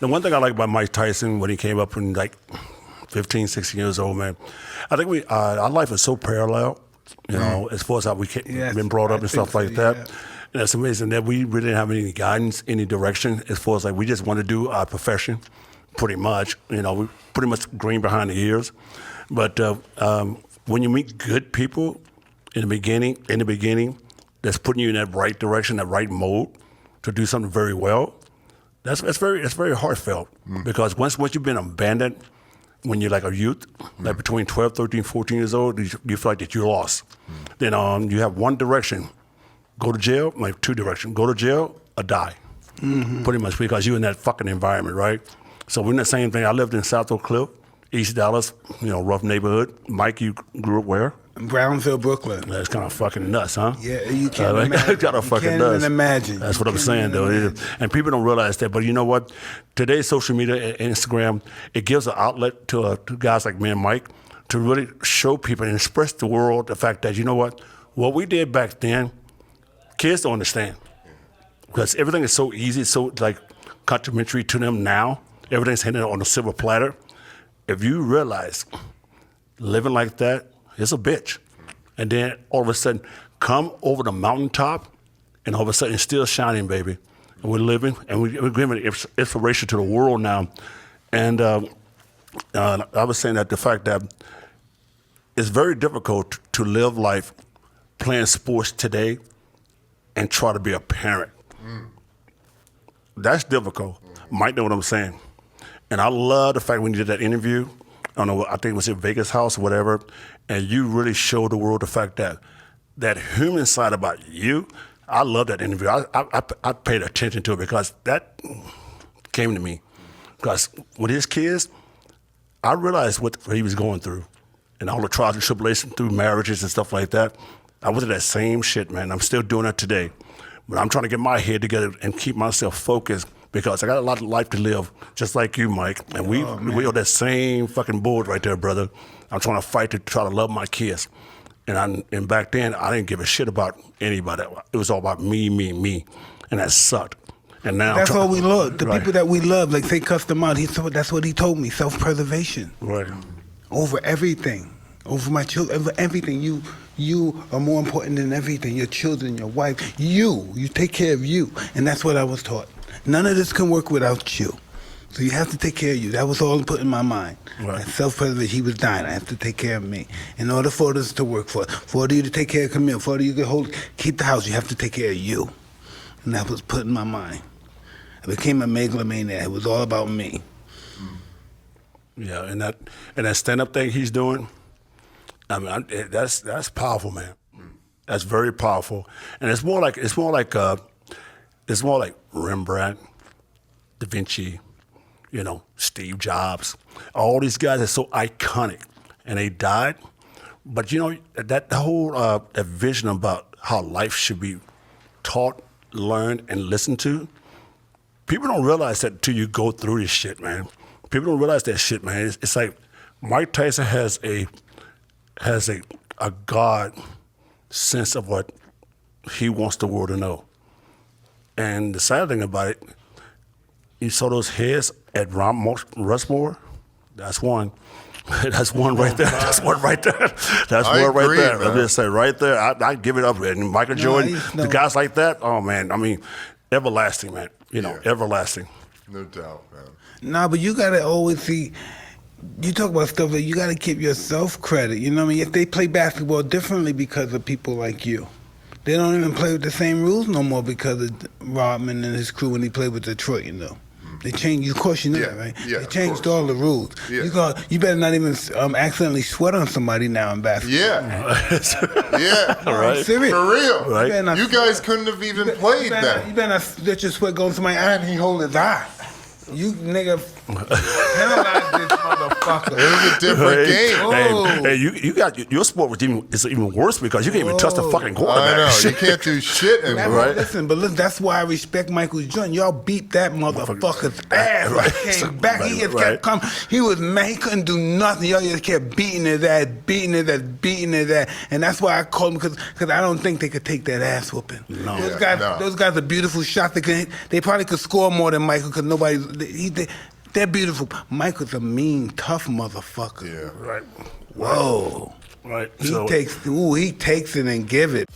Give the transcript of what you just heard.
The one thing I like about Mike Tyson when he came up in like 15, 16 years old, man, I think our life is so parallel, you know, as far as how been brought up and stuff like that. Yeah. And it's amazing that we really didn't have any guidance, any direction, as far as like we just want to do our profession, pretty much. You know, we pretty much green behind the ears. But when you meet good people in the beginning, that's putting you in that right direction, that right mode to do something very well, that's very heartfelt. Because once you've been abandoned, when you're like a youth, like between 12, 13, 14 years old, you feel like that you're lost. Then you have one direction. Go to jail, like two directions. Go to jail or die, pretty much, because you're in that fucking environment, right? So we're in the same thing. I lived in South Oak Cliff, East Dallas, you know, rough neighborhood. Mike, you grew up where? Brownsville, Brooklyn. That's kind of fucking nuts, huh? Yeah, you can't imagine. Kind of fucking nuts. Even imagine. That's what I'm saying, though. And people don't realize that. But you know what? Today's social media and Instagram, it gives an outlet to guys like me and Mike to really show people and express the world the fact that, you know what we did back then, kids don't understand. Because everything is so easy, so like complimentary to them now. Everything's handed on a silver platter. If you realize living like that is a bitch, and then all of a sudden come over the mountaintop, and all of a sudden it's still shining, baby. And we're living, and we're giving inspiration to the world now. And I was saying that the fact that it's very difficult to live life playing sports today and try to be a parent. That's difficult. Mike know what I'm saying. And I love the fact when you did that interview, I don't know, I think it was at Vegas House or whatever, and you really showed the world the fact that that human side about you. I love that interview. I paid attention to it because that came to me. Because with his kids, I realized what he was going through and all the trials and tribulations through marriages and stuff like that. I went through that same shit, man. I'm still doing it today. But I'm trying to get my head together and keep myself focused because I got a lot of life to live, just like you, Mike. And we on that same fucking board right there, brother. I'm trying to fight to try to love my kids. And back then, I didn't give a shit about anybody. It was all about me. And that sucked. And now that's all we love. The people that we love, like they cussed them out. That's what he told me, self-preservation. Right. Over everything. Over my children, over everything. You are more important than everything. Your children, your wife, you take care of you. And that's what I was taught. None of this can work without you. So you have to take care of you. That was all put in my mind. Right. Self-preservation, he was dying. I have to take care of me. In order for this to work, for you to take care of Camille, for you to keep the house, you have to take care of you. And that was put in my mind. I became a megalomaniac. It was all about me. Yeah, and that stand-up thing he's doing, I mean, that's powerful, man. That's very powerful, and it's more like Rembrandt, Da Vinci, you know, Steve Jobs. All these guys are so iconic, and they died. But you know that whole that vision about how life should be taught, learned, and listened to. People don't realize that until you go through this shit, man. People don't realize that shit, man. It's like Mike Tyson has a God sense of what he wants the world to know. And the sad thing about it, you saw those heads at Rushmore. That's one. That's one right there. That's one right there. That's one right there. Man. I'm just saying, right there. I give it up. And Michael Jordan, the guys like that. Oh man, I mean, everlasting, man. You know, everlasting. No doubt, man. Nah, but you gotta always see. You talk about stuff that you gotta keep yourself credit. You know what I mean? If they play basketball differently because of people like you, they don't even play with the same rules no more because of Rodman and his crew when he played with Detroit. You know. They changed. Of course, you know that, right? Yeah, they changed all the rules. Yeah. You better not even accidentally sweat on somebody now in basketball. Yeah, yeah. No, right. I'm serious. For real. Right. You guys couldn't have even played that. You better not let your sweat go on somebody's eye and he hold his eye. You nigga penalize this motherfucker. It was a different game. Oh. Hey, you got your sport is even worse because you can't even trust the fucking quarterback. I know. You can't do shit anymore. Right? Listen, that's why I respect Michael Jordan. Y'all beat that motherfucker's ass. Right. He came back. He just kept coming. He was mad. He couldn't do nothing. Y'all just kept beating his ass, beating his ass. And that's why I called him because I don't think they could take that ass whooping. No. Those guys are beautiful shots. They probably could score more than Michael because they're beautiful. Michael's a mean, tough motherfucker. Yeah. Right. Whoa. Right. He takes it and give it.